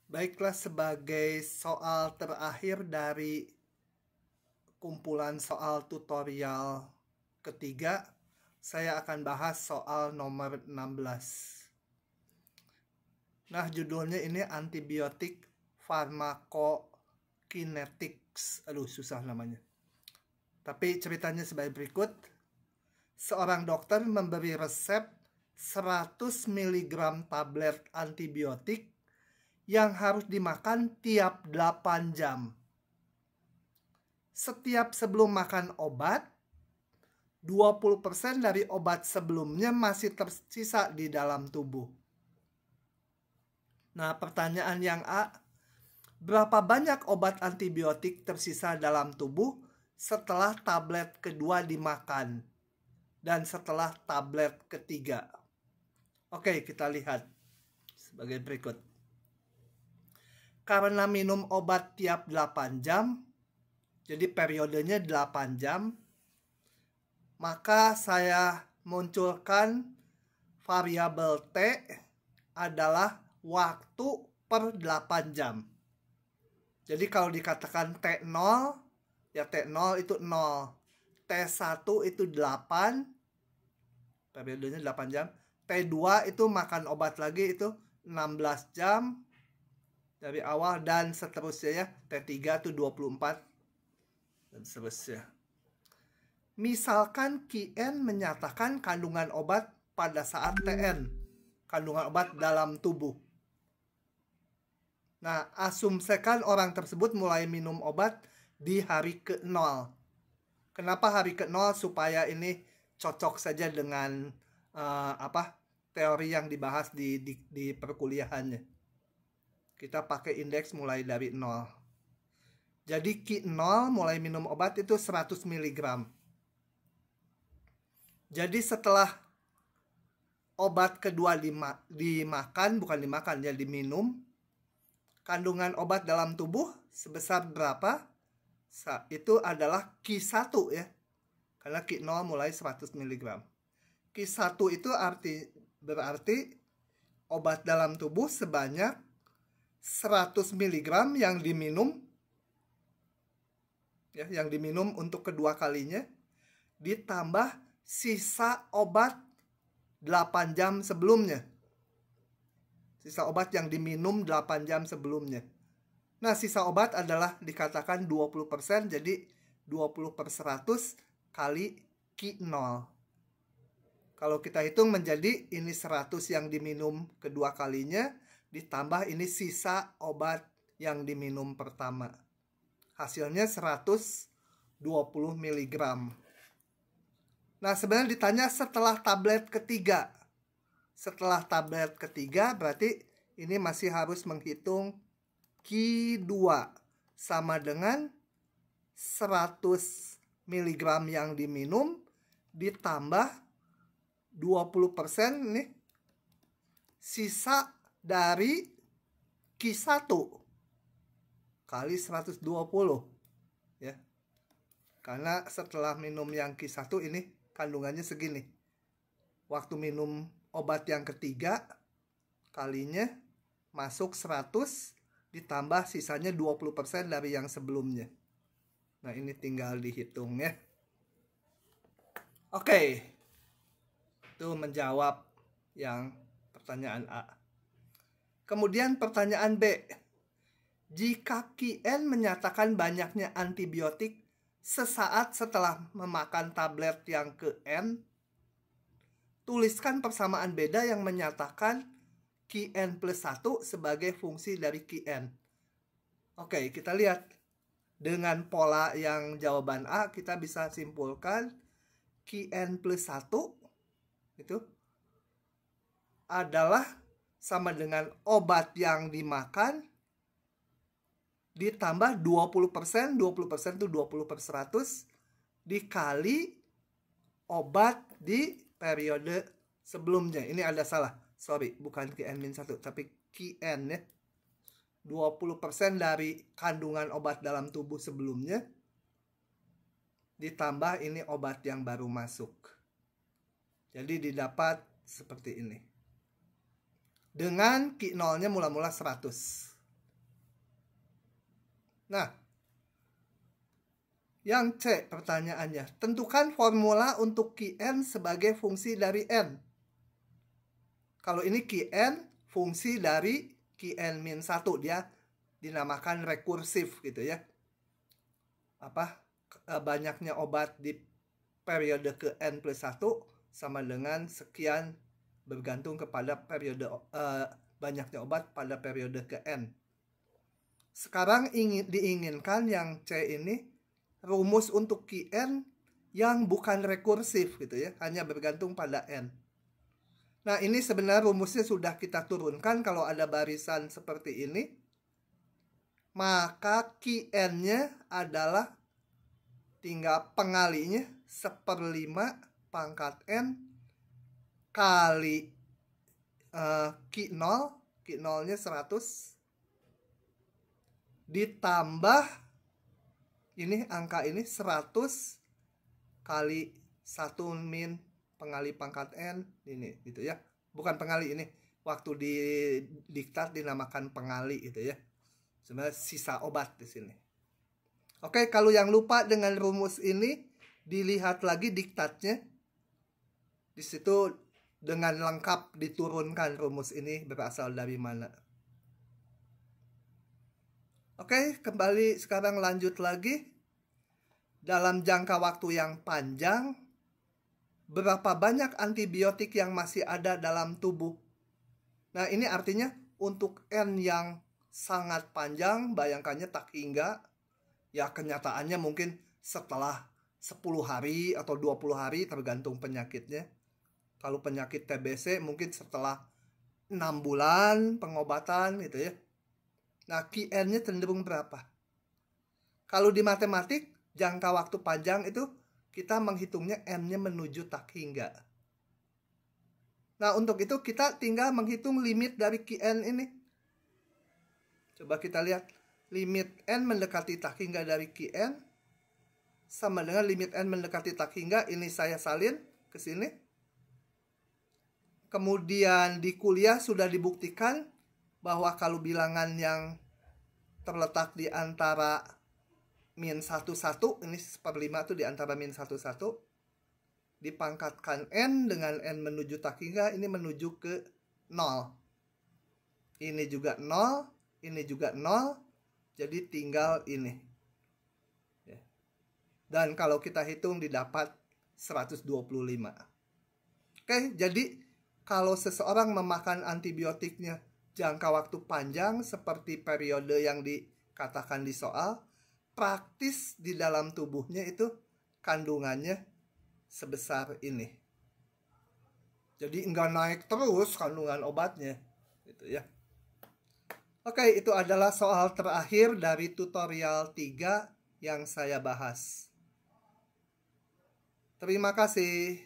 Baiklah, sebagai soal terakhir dari kumpulan soal tutorial ketiga, saya akan bahas soal nomor 16. Nah, judulnya ini antibiotik pharmacokinetics. Aduh, susah namanya. Tapi ceritanya sebagai berikut. Seorang dokter memberi resep 100 mg tablet antibiotik yang harus dimakan tiap 8 jam. Setiap sebelum makan obat, 20% dari obat sebelumnya masih tersisa di dalam tubuh. Nah, pertanyaan yang A, berapa banyak obat antibiotik tersisa dalam tubuh setelah tablet kedua dimakan dan setelah tablet ketiga? Oke, kita lihat sebagai berikut. Karena minum obat tiap 8 jam, jadi periodenya 8 jam, maka saya munculkan variabel T adalah waktu per 8 jam. Jadi kalau dikatakan T0, ya T0 itu 0. T1 itu 8, periodenya 8 jam. T2 itu makan obat lagi, itu 16 jam dari awal, dan seterusnya ya. T3 itu 24 dan seterusnya. Misalkan Qn menyatakan kandungan obat pada saat Tn, kandungan obat dalam tubuh. Nah, asumsikan orang tersebut mulai minum obat di hari ke-0. Kenapa hari ke-0? Supaya ini cocok saja dengan teori yang dibahas di perkuliahannya. Kita pakai indeks mulai dari 0. Jadi Q0 mulai minum obat itu 100 mg. Jadi setelah obat kedua dimakan, bukan dimakan, ya diminum, kandungan obat dalam tubuh sebesar berapa? Itu adalah Q1 ya. Karena Q0 mulai 100 mg. Q1 itu berarti obat dalam tubuh sebanyak 100 mg yang diminum, ya, yang diminum untuk kedua kalinya, ditambah sisa obat 8 jam sebelumnya. Sisa obat yang diminum 8 jam sebelumnya. Nah, sisa obat adalah dikatakan 20%, jadi 20/100 kali Q0. Kalau kita hitung menjadi ini 100 yang diminum kedua kalinya, ditambah ini sisa obat yang diminum pertama. Hasilnya 120 mg. Nah, sebenarnya ditanya setelah tablet ketiga. Setelah tablet ketiga berarti ini masih harus menghitung Q2 sama dengan 100 mg yang diminum ditambah 20% nih sisa dari Q1 kali 120 ya. Karena setelah minum yang Q1 ini kandungannya segini. Waktu minum obat yang ketiga kalinya masuk 100 ditambah sisanya 20% dari yang sebelumnya. Nah, ini tinggal dihitung ya. Oke. Itu menjawab yang pertanyaan A. Kemudian pertanyaan B. Jika Qn menyatakan banyaknya antibiotik sesaat setelah memakan tablet yang ke-N, tuliskan persamaan beda yang menyatakan Qn plus 1 sebagai fungsi dari Qn. Oke, kita lihat. Dengan pola yang jawaban A, kita bisa simpulkan Qn plus 1 itu adalah sama dengan obat yang dimakan ditambah 20%, 20% itu 20/100 dikali obat di periode sebelumnya. Ini ada salah, sorry, bukan Qn-1 tapi Qn ya. 20% dari kandungan obat dalam tubuh sebelumnya ditambah ini obat yang baru masuk. Jadi didapat seperti ini. Dengan Q0-nya mula-mula 100. Nah, yang C pertanyaannya, tentukan formula untuk Qn sebagai fungsi dari n. Kalau ini Qn fungsi dari Qn-1, dia dinamakan rekursif gitu ya. Banyaknya obat di periode ke n plus 1 sama dengan sekian bergantung kepada periode banyaknya obat pada periode ke n. Sekarang diinginkan yang C ini rumus untuk Qn yang bukan rekursif gitu ya, hanya bergantung pada n. Nah, ini sebenarnya rumusnya sudah kita turunkan. Kalau ada barisan seperti ini, maka Qn-nya adalah tinggal pengalinya 1/5 pangkat n kali Q0, Q0-nya 100, ditambah ini angka ini 100 kali 1 min pengali pangkat n ini gitu ya. Bukan pengali, ini waktu di diktat dinamakan pengali gitu ya. Sebenarnya sisa obat di sini. Oke, kalau yang lupa dengan rumus ini, dilihat lagi diktatnya. Di situ dengan lengkap diturunkan rumus ini berasal dari mana. Oke, kembali sekarang lanjut lagi. Dalam jangka waktu yang panjang, berapa banyak antibiotik yang masih ada dalam tubuh? Nah, ini artinya untuk N yang sangat panjang, bayangkannya tak hingga. Ya, kenyataannya mungkin setelah 10 hari atau 20 hari tergantung penyakitnya. Kalau penyakit TBC mungkin setelah 6 bulan pengobatan gitu ya. Nah, Qn-nya cenderung berapa? Kalau di matematik, jangka waktu panjang itu kita menghitungnya N-nya menuju tak hingga. Nah, untuk itu kita tinggal menghitung limit dari Qn ini. Coba kita lihat. Limit N mendekati tak hingga dari Qn sama dengan limit N mendekati tak hingga. Ini saya salin ke sini. Kemudian di kuliah sudah dibuktikan bahwa kalau bilangan yang terletak di antara min 1, 1, ini 1/5 itu di antara min 1, 1, dipangkatkan N dengan N menuju tak hingga, ini menuju ke 0. Ini juga 0, ini juga 0. Jadi tinggal ini. Dan kalau kita hitung didapat 125. Oke, jadi kalau seseorang memakan antibiotiknya jangka waktu panjang seperti periode yang dikatakan di soal, praktis di dalam tubuhnya itu kandungannya sebesar ini. Jadi enggak naik terus kandungan obatnya gitu ya. Oke, itu adalah soal terakhir dari tutorial 3 yang saya bahas. Terima kasih.